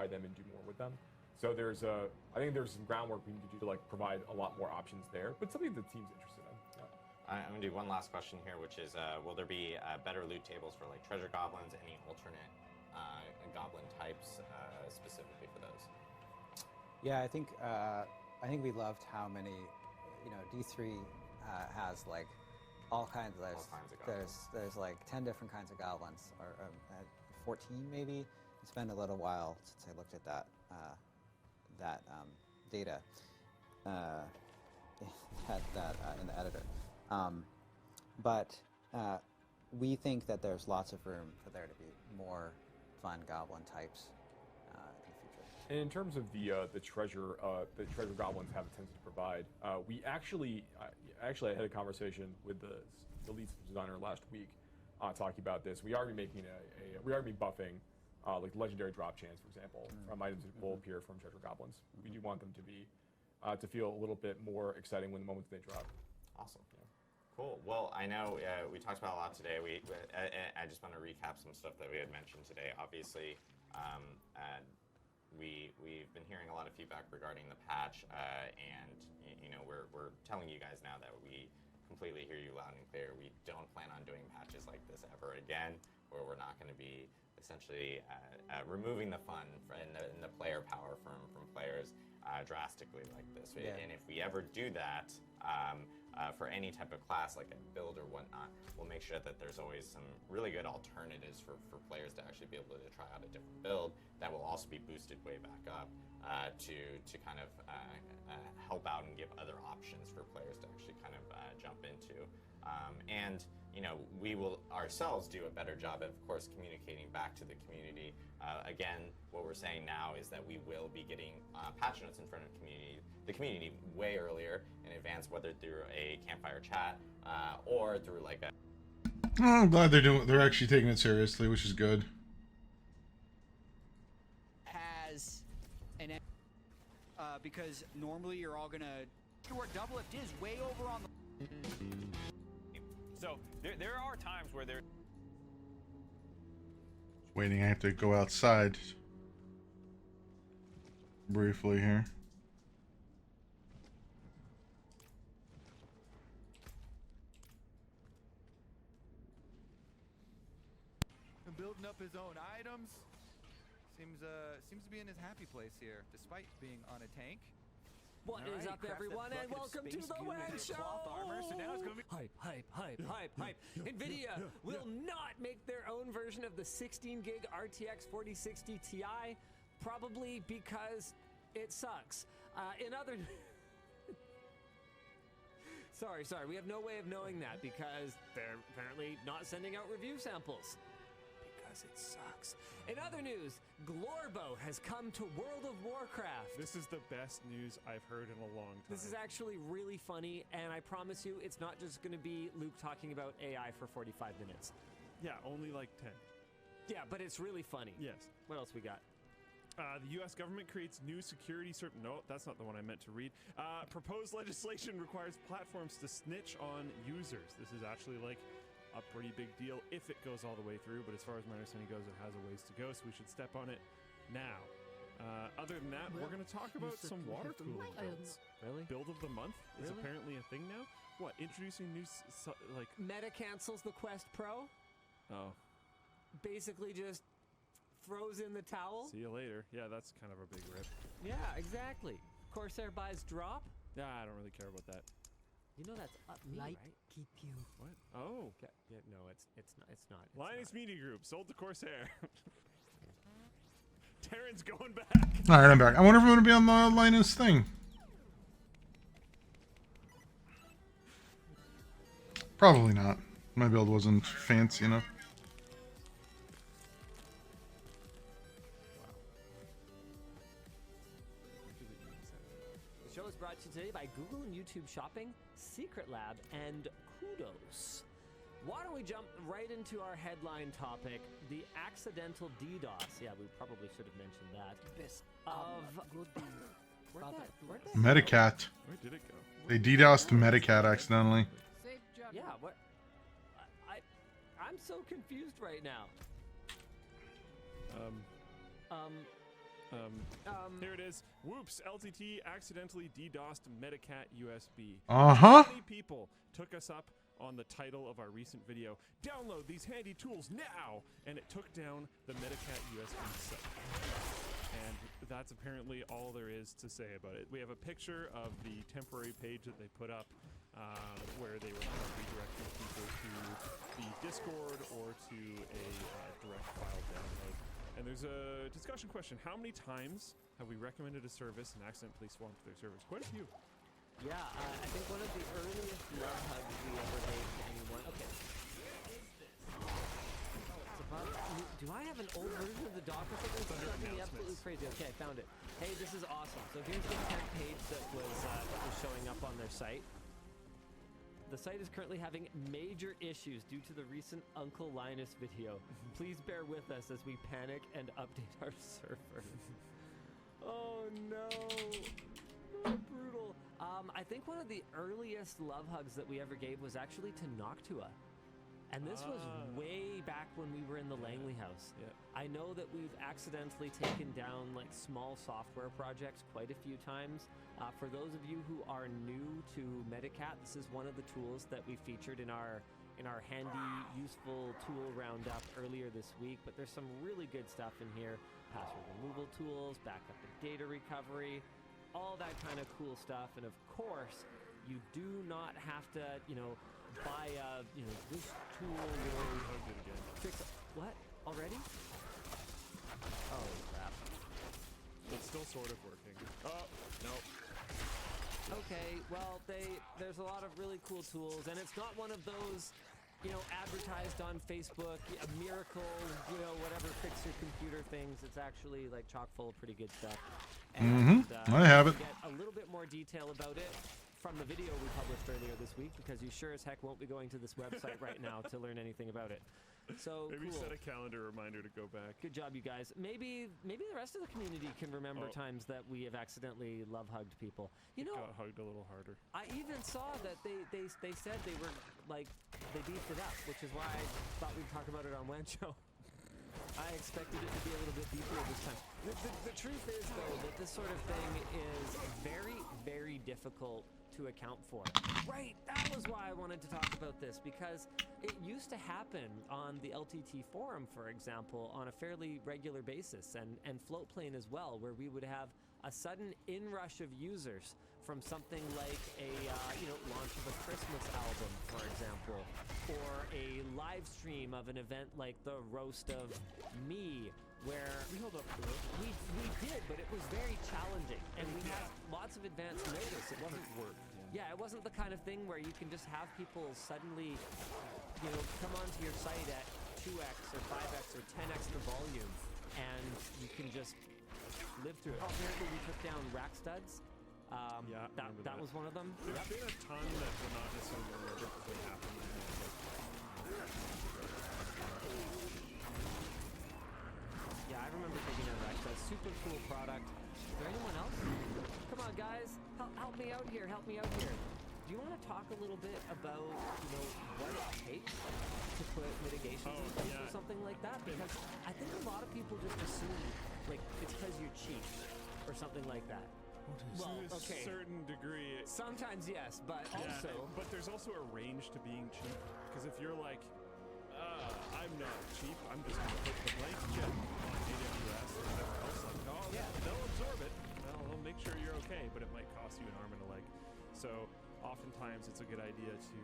modify them and do more with them. So I think there's some groundwork we need to do to like provide a lot more options there, but something the team's interested in. Yeah. I'm gonna do one last question here, which is, will there be better loot tables for like treasure goblins? Any alternate goblin types specifically for those? Yeah, I think we loved how many, D3 has like all kinds of goblins. There's like 10 different kinds of goblins, or 14 maybe. It's been a little while since I looked at that data in the editor. But we think that there's lots of room for there to be more fun goblin types in the future. And in terms of the treasure goblins have a tendency to provide, we actually I had a conversation with the lead designer last week talking about this. We are making we are buffing like legendary drop chance, for example, from items that will appear from treasure goblins. We do want them to be to feel a little bit more exciting when the moments they drop. Awesome. Yeah. Cool. Well, I know we talked about a lot today. I just want to recap some stuff that we had mentioned today. Obviously, we've been hearing a lot of feedback regarding the patch, and we're telling you guys now that we completely hear you loud and clear. We don't plan on doing patches like this ever again, where we're not going to be essentially removing the fun and the player power from players drastically like this. Yeah. And if we ever do that for any type of class, like a build or whatnot, we'll make sure that there's always some really good alternatives for players to actually be able to try out a different build that will also be boosted way back up to kind of help out and give other options for players to actually kind of jump into. And we will ourselves do a better job of course, communicating back to the community. Again, what we're saying now is that we will be getting patch notes in front of the community way earlier in advance, whether through a campfire chat or through like a... Oh, I'm glad they're actually taking it seriously, which is good. Has an because normally you're all gonna your double lift is way over on the... So there are times where there... Waiting, I have to go outside briefly here. And building up his own items. Seems to be in his happy place here, despite being on a tank. What is up, everyone, and welcome to the WAG Show! Hype. NVIDIA will not make their own version of the 16-gig RTX 4060 Ti, probably because it sucks. In other... Sorry, we have no way of knowing that because they're apparently not sending out review samples. Because it sucks. In other news, Glorbo has come to World of Warcraft. This is the best news I've heard in a long time. This is actually really funny, and I promise you, it's not just going to be Luke talking about AI for 45 minutes. Yeah, only like 10. Yeah, but it's really funny. Yes. What else we got? The U.S. government creates new security No, that's not the one I meant to read. Proposed legislation requires platforms to snitch on users. This is actually like a pretty big deal if it goes all the way through, but as far as my understanding goes, it has a ways to go, so we should step on it now. Other than that, we're going to talk about some water cooling builds. Really? Build of the month is apparently a thing now. What, introducing new, like... Meta cancels the Quest Pro. Oh. Basically just throws in the towel. See you later. Yeah, that's kind of a big rip. Yeah, exactly. Corsair buys drop. Nah, I don't really care about that. You know that's up me, Light right? keep you. What? Oh. Yeah, no, it's not. Linus Media Group sold to Corsair. Terran's going back. All right, I'm back. I wonder if I'm going to be on the Linus thing. Probably not. My build wasn't fancy enough. The show is brought to you today by Google and YouTube Shopping, Secret Lab, and Kudos. Why don't we jump right into our headline topic, the accidental DDoS. Yeah, we probably should have mentioned that. Medicat. Where did it go? They DDoSed Medicat accidentally. Yeah, what? I'm so confused right now. Here it is. Whoops! LTT accidentally DDoSed Medicat USB. Uh-huh. Many people took us up on the title of our recent video. Download these handy tools now! And it took down the Medicat USB site. And that's apparently all there is to say about it. We have a picture of the temporary page that they put up where they were redirecting people to the Discord or to a direct file download. And there's a discussion question. How many times have we recommended a service and accidentally swamped their servers? Quite a few. Yeah, I think one of the earliest love hugs we ever gave to anyone. Okay. Do I have an old version of the doc or something? It's driving me absolutely crazy. Okay, I found it. Hey, this is awesome. So here's the temp page that was showing up on their site. The site is currently having major issues due to the recent Uncle Linus video. Please bear with us as we panic and update our server. Oh no. Oh, brutal. I think one of the earliest love hugs that we ever gave was actually to Noctua. And this was way back when we were in the Langley house. Yeah. I know that we've accidentally taken down like small software projects quite a few times. For those of you who are new to Medicat, this is one of the tools that we featured in our handy, useful tool roundup earlier this week. But there's some really good stuff in here. Password removal tools, backup and data recovery, all that kind of cool stuff. And of course, you do not have to, buy this tool will fix it. What? Already? Oh, crap. It's still sort of working. Oh, no. Okay, well, there's a lot of really cool tools, and it's not one of those, advertised on Facebook, a miracle, whatever, fix your computer things. It's actually, like, chock full of pretty good stuff. And, I have it. Get a little bit more detail about it from the video we published earlier this week, because you sure as heck won't be going to this website right now to learn anything about it. So maybe cool. set a calendar reminder to go back. Good job, you guys. Maybe the rest of the community can remember times that we have accidentally love hugged people. Got hugged a little harder. I even saw that they said they were like they beefed it up, which is why I thought we'd talk about it on Wancho. I expected it to be a little bit deeper this time. The truth is, though, that this sort of thing is very, very difficult to account for. Right, that was why I wanted to talk about this, because it used to happen on the LTT forum, for example, on a fairly regular basis, and Floatplane as well, where we would have a sudden inrush of users from something like a launch of a Christmas album, for example, or a live stream of an event like the Roast of Me, where we held up to it. We did, but it was very challenging, and we had lots of advance notice. It wasn't work. Yeah, it wasn't the kind of thing where you can just have people suddenly, come onto your site at 2x or 5x or 10x the volume, and you can just live through it. Oh, apparently we took down rack studs. That was one of them. There's been a ton that we're not necessarily aware of because they happen. Yeah, I remember taking down rack studs. Super cool product. Is there anyone else? Come on, guys. Help me out here. Help me out here. Do you want to talk a little bit about, what it takes to put mitigations in place or something like that? Because I think a lot of people just assume, like, it's because you're cheap or something like that. Well, to a certain degree. Sometimes yes, but also... But there's also a range to being cheap. Because if you're like, I'm not cheap, I'm just going to put the blanket jet on AWS or whatever else, like, they'll absorb it. They'll make sure you're okay, but it might cost you an arm and a leg. So oftentimes it's a good idea to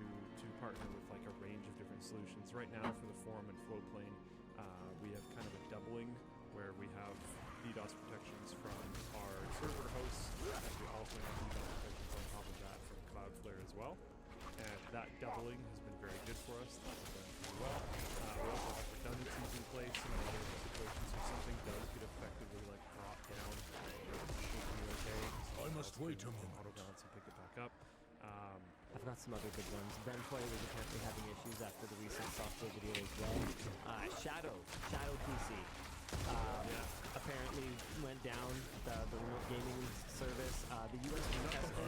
partner with like a range of different solutions. Right now for the forum and Floatplane, we have kind of a doubling where we have DDoS protections from our server hosts, and we also have DDoS protections on top of that from Cloudflare as well. And that doubling has been very good for us. That's been pretty well. We also have redundancies in place in other situations if something does get effectively like dropped down. I must wait a moment. Auto balance and pick it back up. I've got some other good ones. Ben Toy was apparently having issues after the recent software video as well. Shadow PC. Apparently went down the remote gaming service. The USB tester.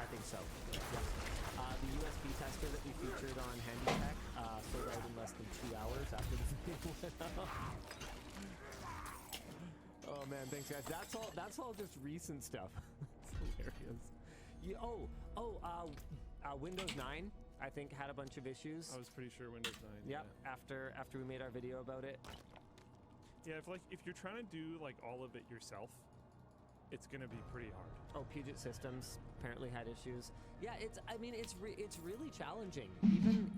I think so. Yeah. The USB tester that we featured on Handy Tech sold out in less than 2 hours after the video went out. man, thanks guys. That's all just recent stuff. It's hilarious. Windows 9 I think had a bunch of issues. I was pretty sure Windows 9. Yep. After we made our video about it. Yeah, if you're trying to do like all of it yourself, it's gonna be pretty hard. Oh, Puget Systems apparently had issues. Yeah, it's really challenging.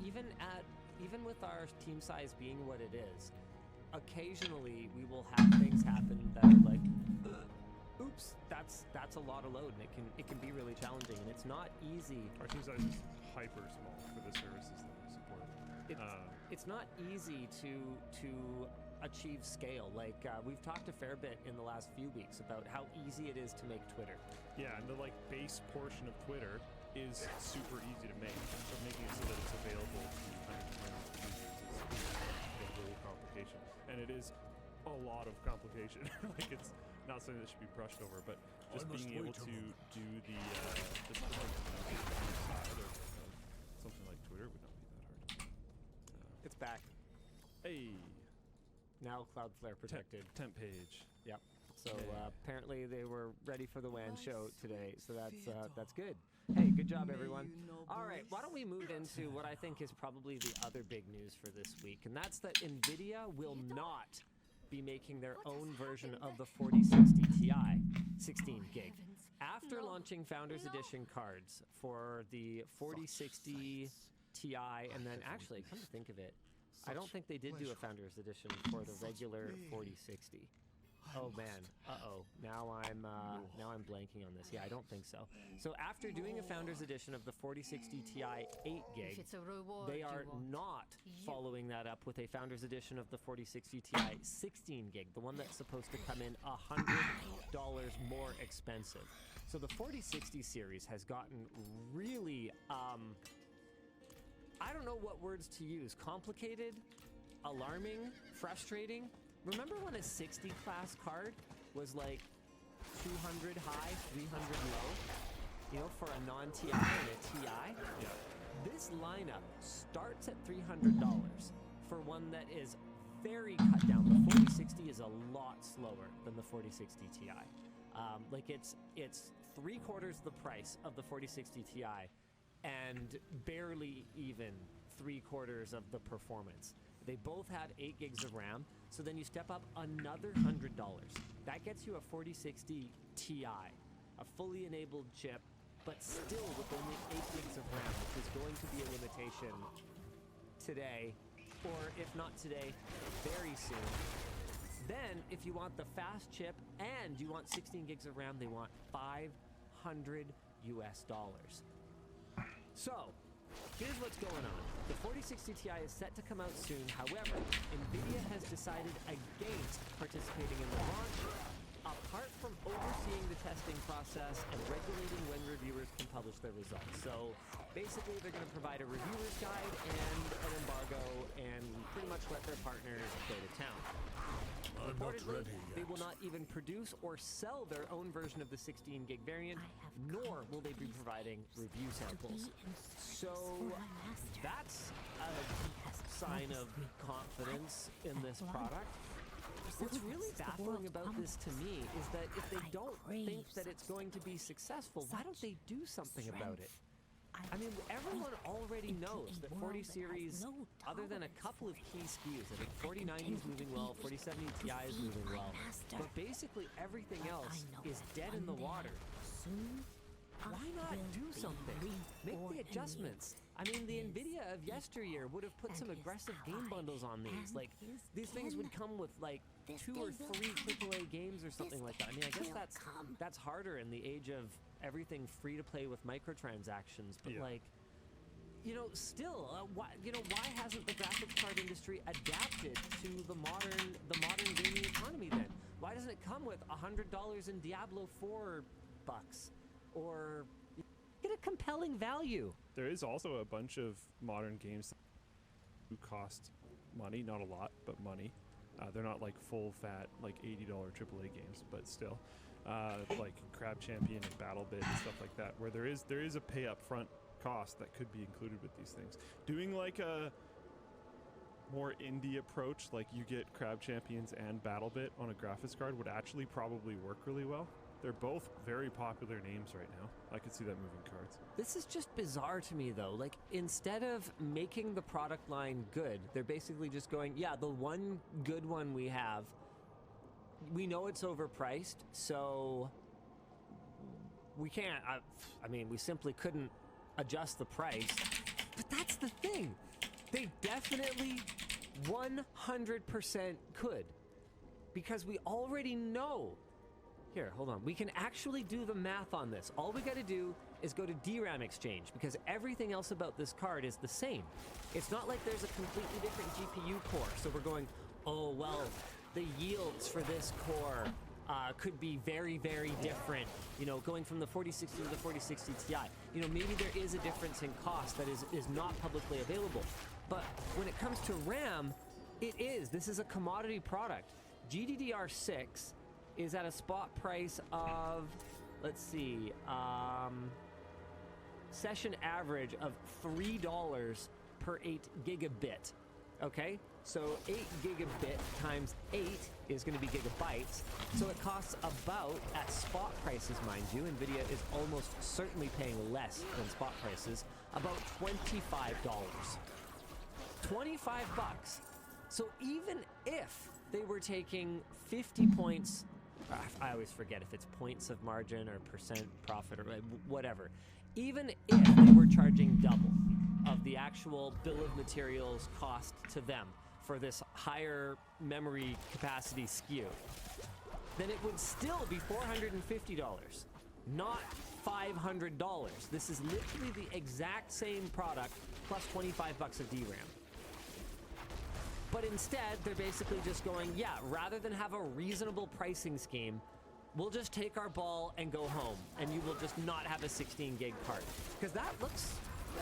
Even with our team size being what it is, occasionally we will have things happen that are like, oops, that's a lot of load, and it can be really challenging, and it's not easy. Our team size is hyper small for the services that we support. It's not easy to achieve scale. Like we've talked a fair bit in the last few weeks about how easy it is to make Twitter. Yeah, and the like base portion of Twitter is super easy to make. So making it so that it's available to hundreds of users is a little complication, and it is a lot of complication. Like it's not something that should be brushed over, but just being able to do the side of something like Twitter would not be that hard. It's back. Hey. Now Cloudflare protected. Temp page. Yep. So apparently they were ready for the WAN show today. So that's good. Hey, good job everyone. All right, why don't we move into what I think is probably the other big news for this week, and that's that NVIDIA will not be making their own version of the 4060 Ti 16 gig. After launching Founders Edition cards for the 4060 Ti, and then actually, come to think of it, I don't think they did do a Founders Edition for the regular 4060. Oh man, now I'm blanking on this. Yeah, I don't think so. So after doing a Founders Edition of the 4060 Ti 8 gig, they are not following that up with a Founders Edition of the 4060 Ti 16 gig, the one that's supposed to come in $100 more expensive. So the 4060 series has gotten really, I don't know what words to use. Complicated, alarming, frustrating. Remember when a 60 class card was like 200 high, 300 low? You know, for a non-TI and a TI? Yeah. This lineup starts at $300 for one that is very cut down. The 4060 is a lot slower than the 4060 Ti. Like it's 3/4 the price of the 4060 Ti and barely even 3/4 of the performance. They both have 8 gigs of RAM, so then you step up another $100. That gets you a 4060 Ti, a fully enabled chip, but still with only 8 gigs of RAM, which is going to be a limitation today, or if not today, very soon. Then, if you want the fast chip and you want 16 gigs of RAM, they want $500 US. So, here's what's going on. The 4060 Ti is set to come out soon. However, NVIDIA has decided against participating in the launch, apart from overseeing the testing process and regulating when reviewers can publish their results. So, basically, they're going to provide a reviewer's guide and an embargo and pretty much let their partners go to town. Reportedly, they will not even produce or sell their own version of the 16 gig variant, nor will they be providing review samples. So that's a sign of confidence in this product. What's really baffling about this to me is that if they don't think that it's going to be successful, why don't they do something about it? I mean, everyone already knows that 40 series, other than a couple of key SKUs, I think 4090 is moving well, 4070 Ti is moving well, but basically everything else is dead in the water. Why not do something? Make the adjustments. I mean, the NVIDIA of yesteryear would have put some aggressive game bundles on these. Like, these things would come with, like, 2 or 3 AAA games or something like that. I mean, I guess that's harder in the age of everything free to play with microtransactions. But, like, you know, still, why hasn't the graphics card industry adapted to the modern gaming economy then? Why doesn't it come with $100 in Diablo 4 bucks? Or get a compelling value. There is also a bunch of modern games that cost money, not a lot, but money. They're not like full fat, like $80 AAA games, but still, like Crab Champion and BattleBit and stuff like that, where there is a pay up front cost that could be included with these things. Doing like a more indie approach, like you get Crab Champions and BattleBit on a graphics card, would actually probably work really well. They're both very popular names right now. I could see that moving cards. This is just bizarre to me, though. Like, instead of making the product line good, they're basically just going, yeah, the one good one we have, we know it's overpriced, so we can't, I mean, we simply couldn't adjust the price. But that's the thing. They definitely 100% could. Because we already know. Here, hold on. We can actually do the math on this. All we gotta do is go to DRAM exchange, because everything else about this card is the same. It's not like there's a completely different GPU core. So we're going, oh, well, the yields for this core could be very, very different. You know, going from the 4060 to the 4060 Ti. You know, maybe there is a difference in cost that is not publicly available. But when it comes to RAM, it is. This is a commodity product. GDDR6 is at a spot price of, let's see, session average of $3 per 8 gigabit. Okay, so 8 gigabit times 8 is going to be gigabytes. So it costs about, at spot prices, mind you, NVIDIA is almost certainly paying less than spot prices, about $25. 25 bucks. So even if they were taking 50 points, I always forget if it's points of margin or percent profit or whatever. Even if they were charging double of the actual bill of materials cost to them for this higher memory capacity SKU, then it would still be $450, not $500. This is literally the exact same product plus 25 bucks of DRAM. But instead, they're basically just going, yeah, rather than have a reasonable pricing scheme, we'll just take our ball and go home, and you will just not have a 16 gig card. Because that looks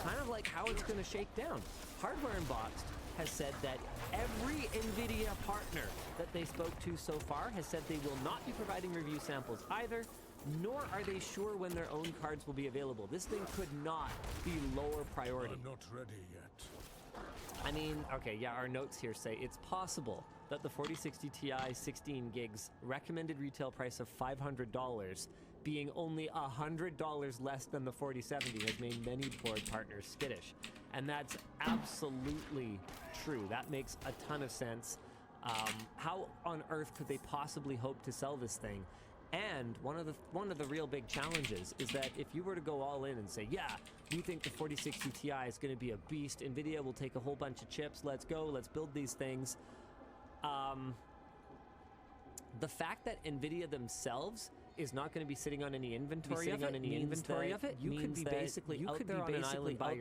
kind of like how it's going to shake down. Hardware Unboxed has said that every NVIDIA partner that they spoke to so far has said they will not be providing review samples either, nor are they sure when their own cards will be available. This thing could not be lower priority. I'm not ready yet. I mean, okay, yeah, our notes here say it's possible that the 4060 Ti 16 gigs recommended retail price of $500 being only $100 less than the 4070 has made many board partners skittish. And that's absolutely true. That makes a ton of sense. How on earth could they possibly hope to sell this thing? And one of the real big challenges is that if you were to go all in and say, yeah, we think the 4060 Ti is going to be a beast, NVIDIA will take a whole bunch of chips, let's go, let's build these things. The fact that NVIDIA themselves is not going to be sitting on any inventory of it, you could be basically out there on an island by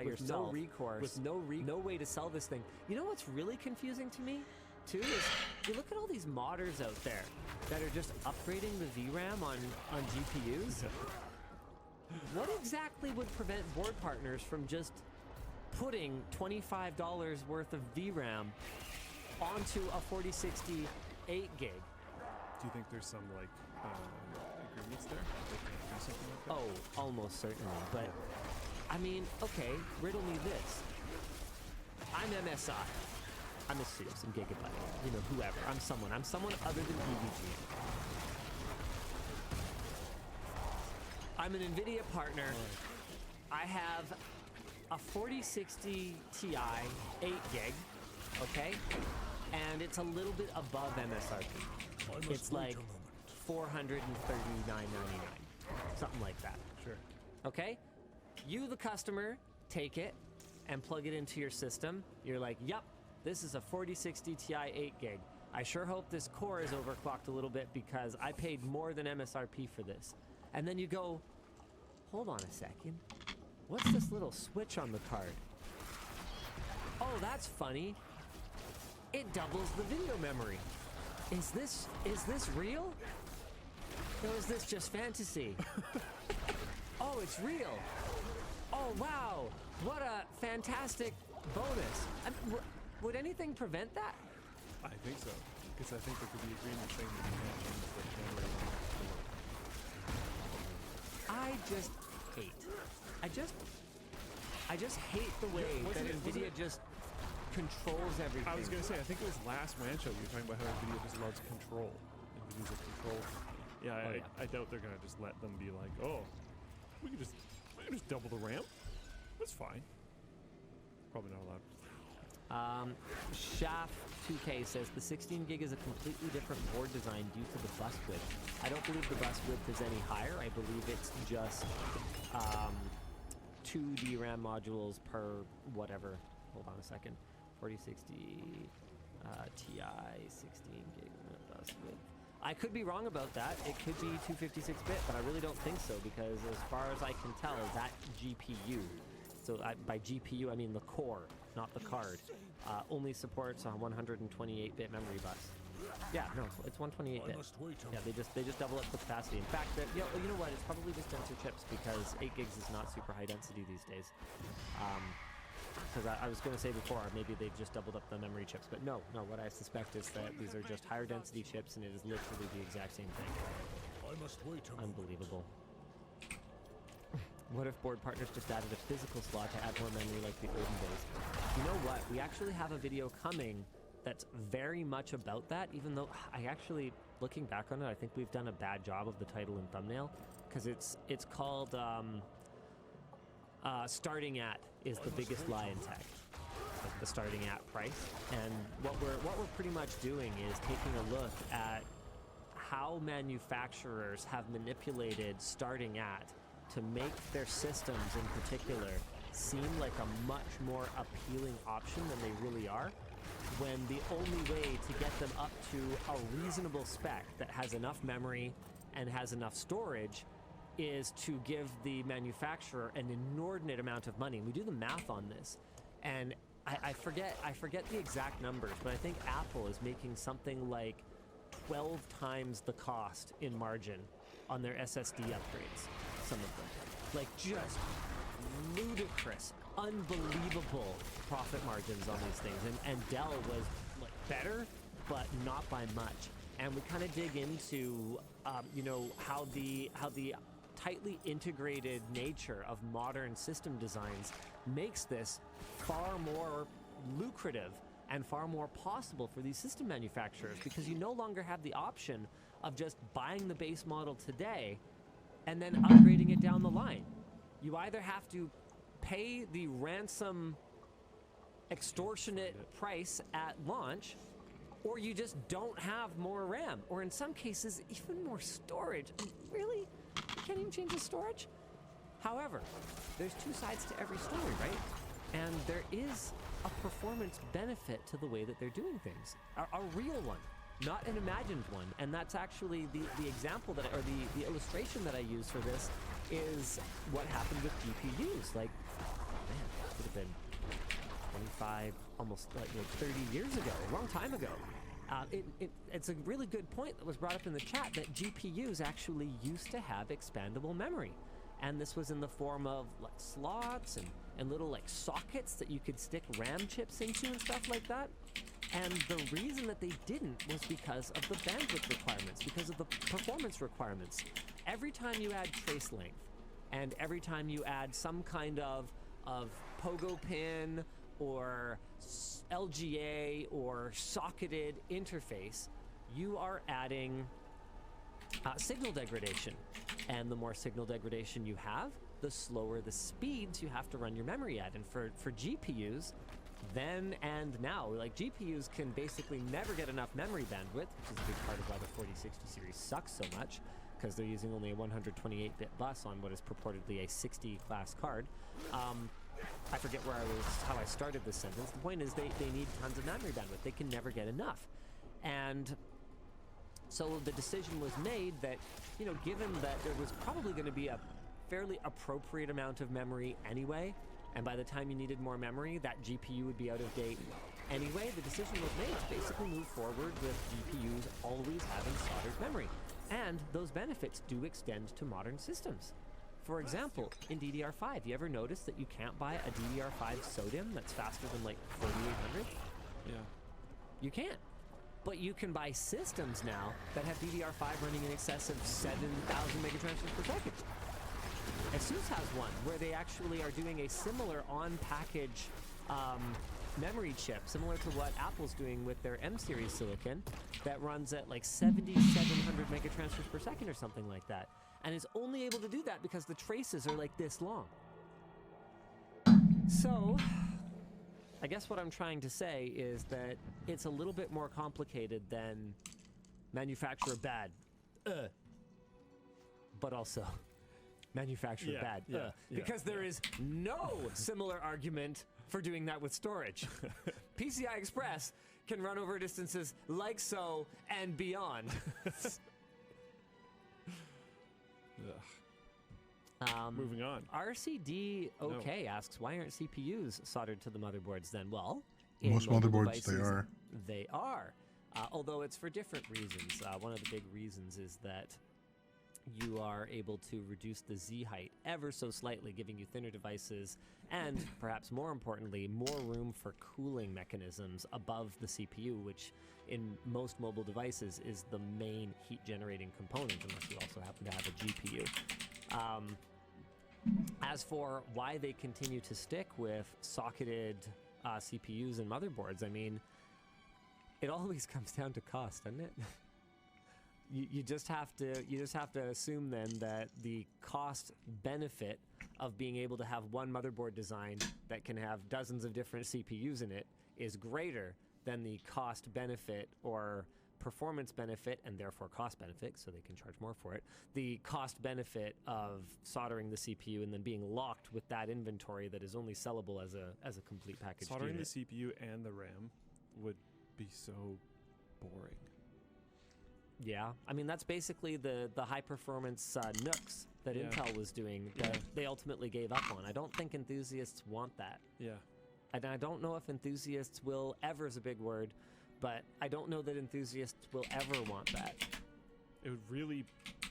yourself, no recourse, with no way to sell this thing. You know what's really confusing to me too is you look at all these modders out there that are just upgrading the VRAM on GPUs. What exactly would prevent board partners from just putting $25 worth of VRAM onto a 4060 8 gig? Do you think there's some like agreements there? They can do something like that? Oh, almost certainly. But I mean, okay, riddle me this. I'm MSI. I'm Asus, I'm Gigabyte, you know, whoever. I'm someone other than EVG. I'm an NVIDIA partner. I have a 4060 Ti 8 gig, okay? And it's a little bit above MSRP. It's like $439.99, something like that. Sure. Okay? You, the customer, take it and plug it into your system. You're like, yep, this is a 4060 Ti 8 gig. I sure hope this core is overclocked a little bit because I paid more than MSRP for this. And then you go, hold on a second. What's this little switch on the card? Oh, that's funny. It doubles the video memory. Is this real? Or is this just fantasy? Oh, it's real. Oh, wow. What a fantastic bonus. Would anything prevent that? I think so. Because I think there could be agreement saying that you can't change the memory. I just hate the way that NVIDIA just controls everything. I was gonna say, I think it was last WAN show you were talking about how NVIDIA just loves control. NVIDIA's a control. Yeah, Oh, I doubt they're gonna just let them be like, oh, we can just double the RAM. That's fine. Probably not allowed. Shaft 2K says the 16 gig is a completely different board design due to the bus width. I don't believe the bus width is any higher. I believe it's just 2 DRAM modules per whatever. Hold on a second. 4060 Ti 16 gig bus width. I could be wrong about that. It could be 256-bit, but I really don't think so because as far as I can tell, that GPU, so by GPU I mean the core, not the card, only supports a 128-bit memory bus. Yeah, no, it's 128-bit. Yeah, they just double up the capacity. In fact, you know what? It's probably just denser chips because 8 gigs is not super high density these days. Because I was going to say before, maybe they've just doubled up the memory chips, but no, what I suspect is that these are just higher density chips, and it is literally the exact same thing. Unbelievable. What if board partners just added a physical slot to add more memory like the olden days? You know what? We actually have a video coming that's very much about that, even though I actually, looking back on it, I think we've done a bad job of the title and thumbnail, because it's called starting at is the biggest lie in tech. Like the starting at price. And what we're pretty much doing is taking a look at how manufacturers have manipulated starting at to make their systems in particular seem like a much more appealing option than they really are, when the only way to get them up to a reasonable spec that has enough memory and has enough storage is to give the manufacturer an inordinate amount of money. We do the math on this, and I forget the exact numbers, but I think Apple is making something like 12 times the cost in margin on their SSD upgrades, some of them. Like just ludicrous, unbelievable profit margins on these things. And Dell was like better, but not by much. And we kind of dig into, how the tightly integrated nature of modern system designs makes this far more lucrative and far more possible for these system manufacturers, because you no longer have the option of just buying the base model today and then upgrading it down the line. You either have to pay the ransom extortionate price at launch, or you just don't have more RAM, or in some cases even more storage. Really? You can't even change the storage? However, there's two sides to every story, right? And there is a performance benefit to the way that they're doing things. A real one, not an imagined one. And that's actually the example that, or the illustration that I use for this is what happened with GPUs. Like, man, it could have been 25, almost like 30 years ago, a long time ago. It's a really good point that was brought up in the chat, that GPUs actually used to have expandable memory. And this was in the form of like slots and little like sockets that you could stick RAM chips into and stuff like that. And the reason that they didn't was because of the bandwidth requirements, because of the performance requirements. Every time you add trace length, and every time you add some kind of pogo pin or LGA or socketed interface, you are adding signal degradation. And the more signal degradation you have, the slower the speeds you have to run your memory at. And for GPUs, then and now, like GPUs can basically never get enough memory bandwidth, which is a big part of why the 4060 series sucks so much, because they're using only a 128-bit bus on what is purportedly a 60 class card. I forget how I started this sentence. The point is they need tons of memory bandwidth. They can never get enough. And so the decision was made that, given that there was probably going to be a fairly appropriate amount of memory anyway, and by the time you needed more memory, that GPU would be out of date anyway, the decision was made to basically move forward with GPUs always having soldered memory. And those benefits do extend to modern systems. For example, in DDR5, you ever notice that you can't buy a DDR5 SODIMM that's faster than like 4800? Yeah. You can't. But you can buy systems now that have DDR5 running in excess of 7,000 megatransfers per second. ASUS has one where they actually are doing a similar on-package memory chip, similar to what Apple's doing with their M series silicon, that runs at like 7,700 megatransfers per second or something like that. And is only able to do that because the traces are like this long. So, I guess what I'm trying to say is that it's a little bit more complicated than manufacturer bad, but also manufacturer bad, because there is no similar argument for doing that with storage. PCI Express can run over distances like so and beyond. Moving on. RCD asks, why aren't CPUs soldered to the motherboards then? Well, in Most mobile motherboards, they devices, are. They are. Although it's for different reasons. One of the big reasons is that you are able to reduce the Z height ever so slightly, giving you thinner devices and, perhaps more importantly, more room for cooling mechanisms above the CPU, which in most mobile devices is the main heat generating component, unless you also happen to have a GPU. As for why they continue to stick with socketed CPUs and motherboards, I mean, it always comes down to cost, doesn't it? You just have to assume then that the cost benefit of being able to have one motherboard design that can have dozens of different CPUs in it is greater than the cost benefit or performance benefit, and therefore cost benefit, so they can charge more for it. The cost benefit of soldering the CPU and then being locked with that inventory that is only sellable as a complete package. Soldering unit. the CPU and the RAM would be so boring. Yeah, I mean that's basically the high performance NUCs that Intel was doing that they ultimately gave up on. I don't think enthusiasts want that. Yeah. And I don't know if enthusiasts will ever is a big word, but I don't know that enthusiasts will ever want that. It would really,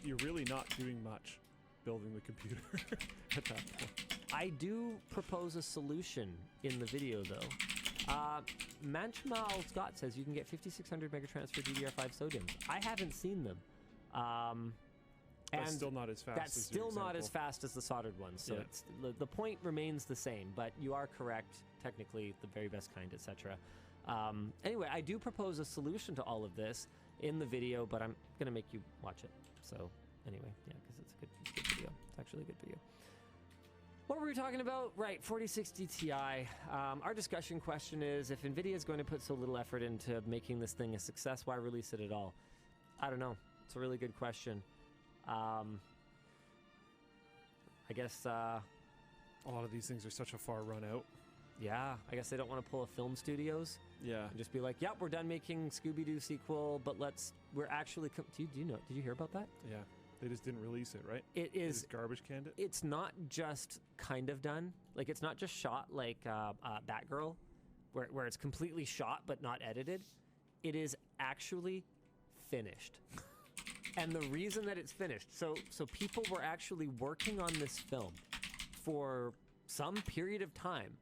you're really not doing much building the computer at that point. I do propose a solution in the video though. Manchmal Scott says you can get 5600 megatransfer DDR5 SODIMMs. I haven't seen them. That's and still not as fast that's as still your not as example. fast as the soldered ones. So Yeah. it's, the point remains the same, but you are correct. Technically, the very best kind, etc. Anyway, I do propose a solution to all of this in the video, but I'm going to make you watch it. So anyway, yeah, because it's a good video. It's actually a good video. What were we talking about? Right, 4060 Ti. Our discussion question is, if NVIDIA is going to put so little effort into making this thing a success, why release it at all? I don't know. It's a really good question. I guess... a lot of these things are such a far run out. Yeah, I guess they don't want to pull a film studios. Yeah. And just be like, yep, we're done making Scooby-Doo sequel, but we're actually... Did you hear about that? Yeah. They just didn't release it, right? It They is... just garbage canned it? It's not just kind of done. Like, it's not just shot like Batgirl, where it's completely shot but not edited. It is actually finished. And the reason that it's finished, so people were actually working on this film for some period of time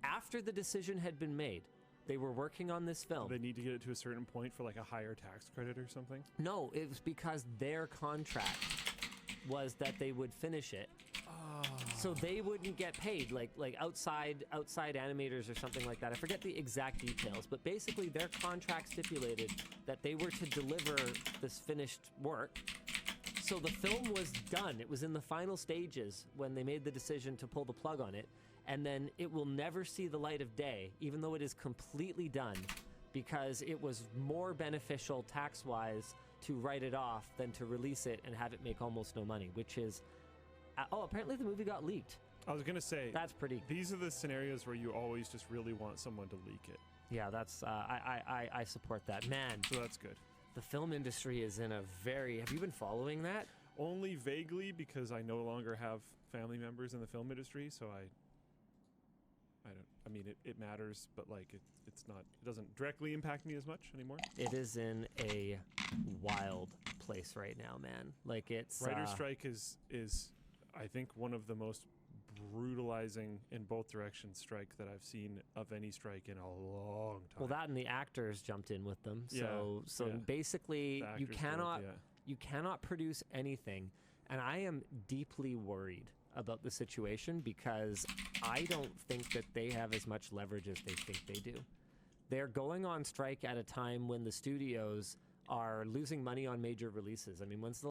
after the decision had been made. They were working on this film. They need to get it to a certain point for like a higher tax credit or something? No, it was because their contract was that they would finish it. So they wouldn't get paid, like outside animators or something like that. I forget the exact details, but basically their contract stipulated that they were to deliver this finished work. So the film was done. It was in the final stages when they made the decision to pull the plug on it, and then it will never see the light of day, even though it is completely done, because it was more beneficial tax-wise to write it off than to release it and have it make almost no money, which is... apparently the movie got leaked. I was going to say, That's pretty... these are the scenarios where you always just really want someone to leak it. Yeah, that's... I support that. Man, So that's good. the film industry is in a very... Have you been following that? Only vaguely, because I no longer have family members in the film industry, so I mean, it matters, but like it's not, it doesn't directly impact me as much anymore. It is in a wild place right now, man. Like, it's... Writer's strike is I think one of the most brutalizing in both directions strike that I've seen of any strike in a long time. Well, that and the actors jumped in with them. So yeah. basically, The you Actors Guild, cannot produce anything, and I am deeply worried about the situation, because I don't think that they have as much leverage as they think they do. They're going on strike at a time when the studios are losing money on major releases. I mean, when's the